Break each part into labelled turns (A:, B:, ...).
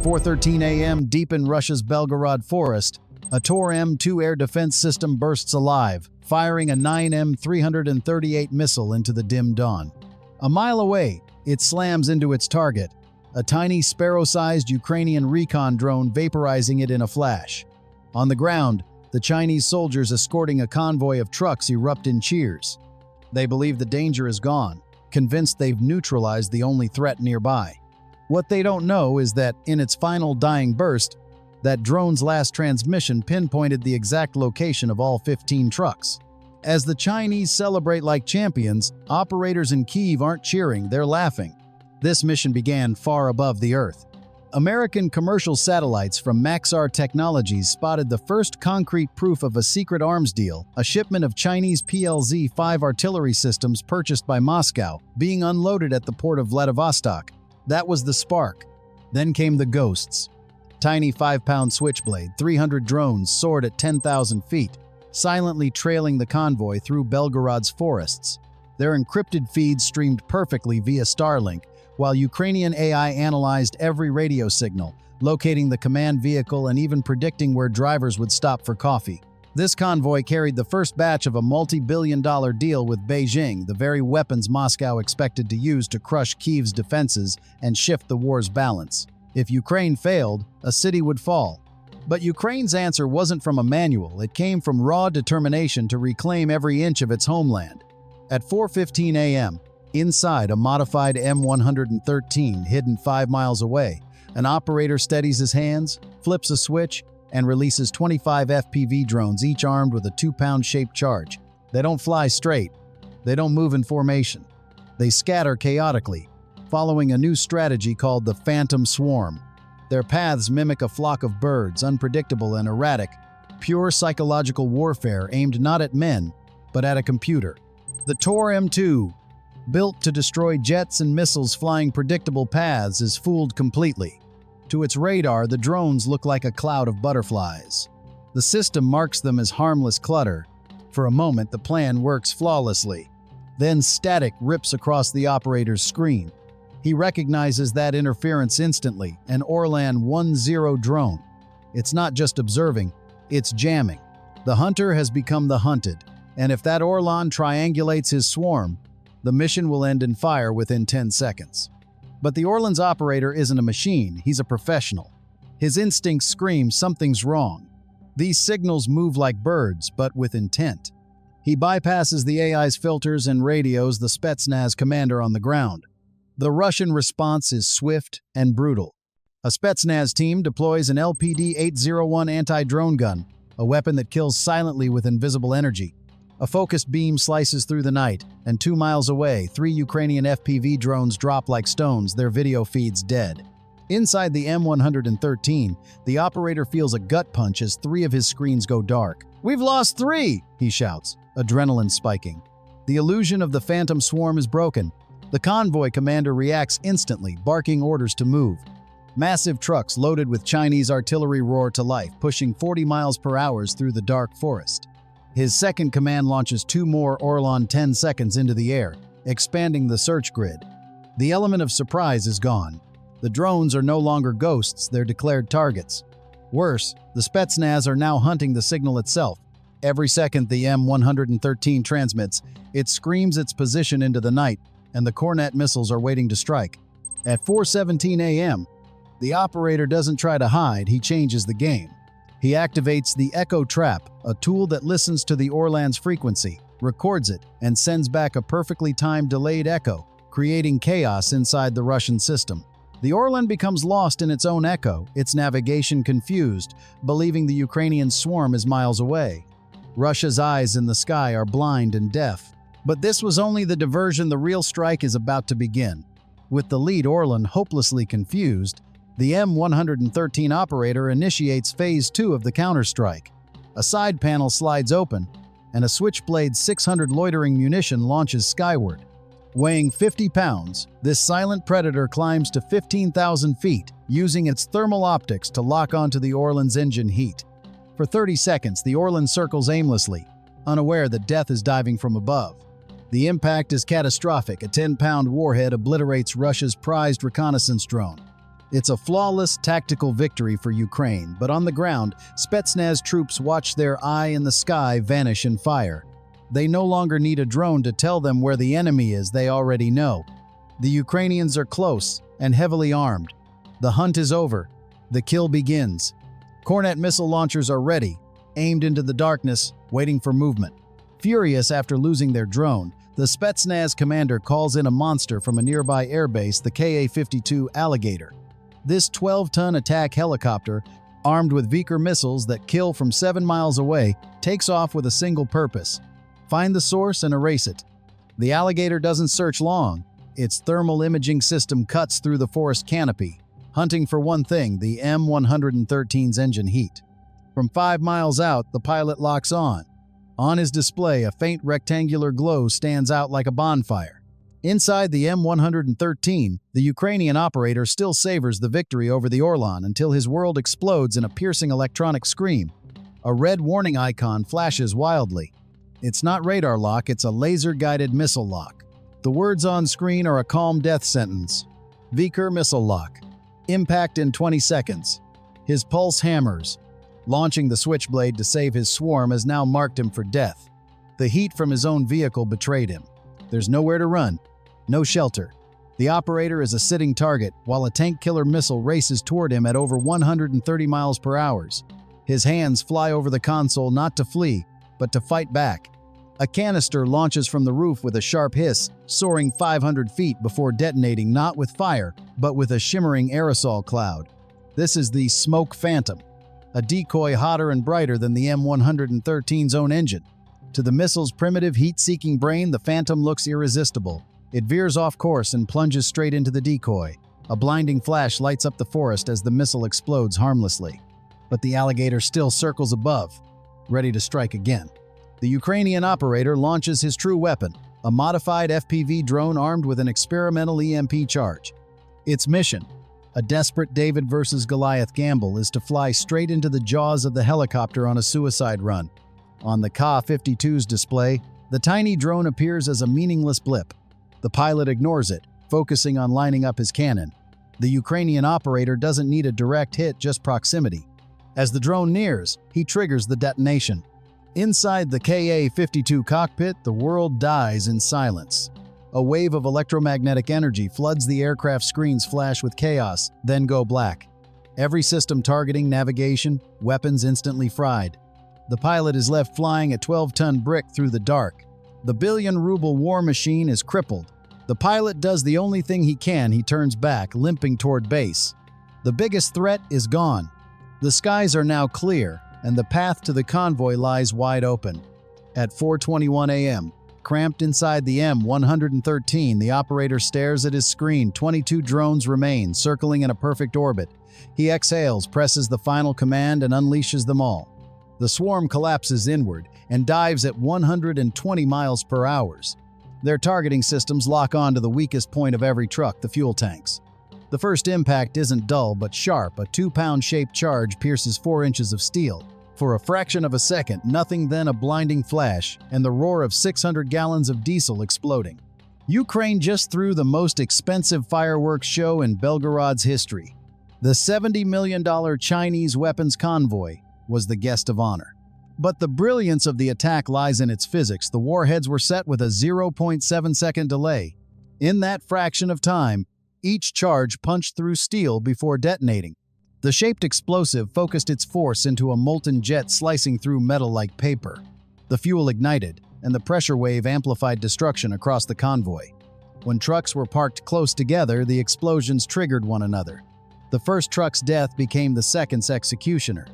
A: 4:13 a.m., deep in Russia's Belgorod forest, a Tor-M2 air defense system bursts alive, firing a 9M338 missile into the dim dawn. A mile away, it slams into its target, a tiny sparrow-sized Ukrainian recon drone vaporizing it in a flash. On the ground, the Chinese soldiers escorting a convoy of trucks erupt in cheers. They believe the danger is gone, convinced they've neutralized the only threat nearby. What they don't know is that, in its final dying burst, that drone's last transmission pinpointed the exact location of all 15 trucks. As the Chinese celebrate like champions, operators in Kyiv aren't cheering, they're laughing. This mission began far above the Earth. American commercial satellites from Maxar Technologies spotted the first concrete proof of a secret arms deal, a shipment of Chinese PLZ-5 artillery systems purchased by Moscow, being unloaded at the port of Vladivostok. That was the spark. Then came the ghosts. Tiny 5-pound Switchblade, 300 drones soared at 10,000 feet, silently trailing the convoy through Belgorod's forests. Their encrypted feeds streamed perfectly via Starlink, while Ukrainian AI analyzed every radio signal, locating the command vehicle and even predicting where drivers would stop for coffee. This convoy carried the first batch of a multi-billion-dollar deal with Beijing, the very weapons Moscow expected to use to crush Kyiv's defenses and shift the war's balance. If Ukraine failed, a city would fall. But Ukraine's answer wasn't from a manual, it came from raw determination to reclaim every inch of its homeland. At 4:15 a.m., inside a modified M113 hidden 5 miles away, an operator steadies his hands, flips a switch, and releases 25 FPV drones, each armed with a 2-pound shaped charge. They don't fly straight. They don't move in formation. They scatter chaotically, following a new strategy called the Phantom Swarm. Their paths mimic a flock of birds, unpredictable and erratic, pure psychological warfare aimed not at men, but at a computer. The Tor-M2, built to destroy jets and missiles flying predictable paths, is fooled completely. To its radar, the drones look like a cloud of butterflies. The system marks them as harmless clutter. For a moment, the plan works flawlessly. Then static rips across the operator's screen. He recognizes that interference instantly, an Orlan 1-0 drone. It's not just observing, it's jamming. The hunter has become the hunted, and if that Orlan triangulates his swarm, the mission will end in fire within 10 seconds. But the Orlan's operator isn't a machine, he's a professional. His instincts scream something's wrong. These signals move like birds, but with intent. He bypasses the AI's filters and radios the Spetsnaz commander on the ground. The Russian response is swift and brutal. A Spetsnaz team deploys an LPD-801 anti-drone gun, a weapon that kills silently with invisible energy. A focused beam slices through the night, and 2 miles away, 3 Ukrainian FPV drones drop like stones, their video feeds dead. Inside the M113, the operator feels a gut punch as 3 of his screens go dark. "We've lost 3!" he shouts, adrenaline spiking. The illusion of the Phantom Swarm is broken. The convoy commander reacts instantly, barking orders to move. Massive trucks loaded with Chinese artillery roar to life, pushing 40 miles per hour through the dark forest. His second command launches 2 more Orlan 10 seconds into the air, expanding the search grid. The element of surprise is gone. The drones are no longer ghosts, they're declared targets. Worse, the Spetsnaz are now hunting the signal itself. Every second the M113 transmits, it screams its position into the night, and the Cornet missiles are waiting to strike. At 4:17 a.m., the operator doesn't try to hide, he changes the game. He activates the Echo Trap, a tool that listens to the Orlan's frequency, records it, and sends back a perfectly timed delayed echo, creating chaos inside the Russian system. The Orlan becomes lost in its own echo, its navigation confused, believing the Ukrainian swarm is miles away. Russia's eyes in the sky are blind and deaf. But this was only the diversion, the real strike is about to begin. With the lead Orlan hopelessly confused, the M113 operator initiates Phase 2 of the counterstrike. A side panel slides open, and a Switchblade 600 loitering munition launches skyward. Weighing 50 pounds, this silent predator climbs to 15,000 feet, using its thermal optics to lock onto the Orlan's engine heat. For 30 seconds, the Orlan circles aimlessly, unaware that death is diving from above. The impact is catastrophic. A 10-pound warhead obliterates Russia's prized reconnaissance drone. It's a flawless tactical victory for Ukraine, but on the ground, Spetsnaz troops watch their eye in the sky vanish in fire. They no longer need a drone to tell them where the enemy is, they already know. The Ukrainians are close and heavily armed. The hunt is over. The kill begins. Kornet missile launchers are ready, aimed into the darkness, waiting for movement. Furious after losing their drone, the Spetsnaz commander calls in a monster from a nearby airbase, the Ka-52 Alligator. This 12-ton attack helicopter, armed with Vickers missiles that kill from 7 miles away, takes off with a single purpose: find the source and erase it. The Alligator doesn't search long. Its thermal imaging system cuts through the forest canopy, hunting for one thing: the M113's engine heat. From 5 miles out, the pilot locks on. On his display, a faint rectangular glow stands out like a bonfire. Inside the M113, the Ukrainian operator still savors the victory over the Orlan until his world explodes in a piercing electronic scream. A red warning icon flashes wildly. It's not radar lock, it's a laser-guided missile lock. The words on screen are a calm death sentence. Vickers missile lock. Impact in 20 seconds. His pulse hammers. Launching the switchblade to save his swarm has now marked him for death. The heat from his own vehicle betrayed him. There's nowhere to run, no shelter. The operator is a sitting target, while a tank-killer missile races toward him at over 130 miles per hour. His hands fly over the console not to flee, but to fight back. A canister launches from the roof with a sharp hiss, soaring 500 feet before detonating not with fire, but with a shimmering aerosol cloud. This is the Smoke Phantom, a decoy hotter and brighter than the M113's own engine. To the missile's primitive heat-seeking brain, the Phantom looks irresistible. It veers off course and plunges straight into the decoy. A blinding flash lights up the forest as the missile explodes harmlessly. But the Alligator still circles above, ready to strike again. The Ukrainian operator launches his true weapon, a modified FPV drone armed with an experimental EMP charge. Its mission, a desperate David versus Goliath gamble, is to fly straight into the jaws of the helicopter on a suicide run. On the Ka-52's display, the tiny drone appears as a meaningless blip. The pilot ignores it, focusing on lining up his cannon. The Ukrainian operator doesn't need a direct hit, just proximity. As the drone nears, he triggers the detonation. Inside the Ka-52 cockpit, the world dies in silence. A wave of electromagnetic energy floods the aircraft. Screens flash with chaos, then go black. Every system targeting, navigation, weapons instantly fried. The pilot is left flying a 12-ton brick through the dark. The billion-ruble war machine is crippled. The pilot does the only thing he can. He turns back, limping toward base. The biggest threat is gone. The skies are now clear, and the path to the convoy lies wide open. At 4:21 a.m., cramped inside the M113, the operator stares at his screen. 22 drones remain, circling in a perfect orbit. He exhales, presses the final command, and unleashes them all. The swarm collapses inward and dives at 120 miles per hour. Their targeting systems lock on to the weakest point of every truck, the fuel tanks. The first impact isn't dull but sharp. A 2-pound-shaped charge pierces 4 inches of steel. For a fraction of a second, nothing, then a blinding flash and the roar of 600 gallons of diesel exploding. Ukraine just threw the most expensive fireworks show in Belgorod's history. The $70 million Chinese weapons convoy was the guest of honor. But the brilliance of the attack lies in its physics. The warheads were set with a 0.7-second delay. In that fraction of time, each charge punched through steel before detonating. The shaped explosive focused its force into a molten jet slicing through metal like paper. The fuel ignited, and the pressure wave amplified destruction across the convoy. When trucks were parked close together, the explosions triggered one another. The first truck's death became the second's executioner.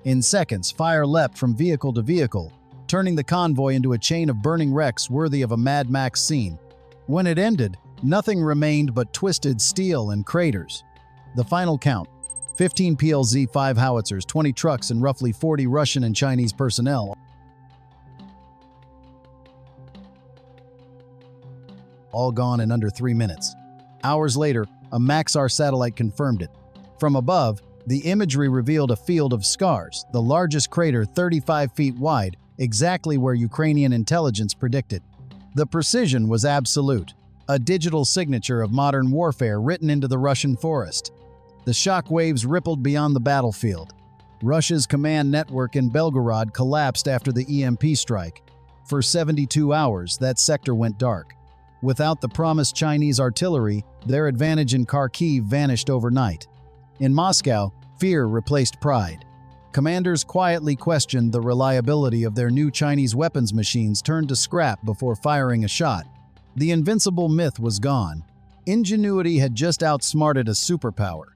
A: In seconds, fire leapt from vehicle to vehicle, turning the convoy into a chain of burning wrecks worthy of a Mad Max scene. When it ended, nothing remained but twisted steel and craters. The final count: 15 PLZ-5 howitzers, 20 trucks, and roughly 40 Russian and Chinese personnel, all gone in under 3 minutes. Hours later, a Maxar satellite confirmed it. From above, the imagery revealed a field of scars, the largest crater 35 feet wide, exactly where Ukrainian intelligence predicted. The precision was absolute, a digital signature of modern warfare written into the Russian forest. The shock waves rippled beyond the battlefield. Russia's command network in Belgorod collapsed after the EMP strike. For 72 hours, that sector went dark. Without the promised Chinese artillery, their advantage in Kharkiv vanished overnight. In Moscow, fear replaced pride. Commanders quietly questioned the reliability of their new Chinese weapons machines turned to scrap before firing a shot. The invincible myth was gone. Ingenuity had just outsmarted a superpower.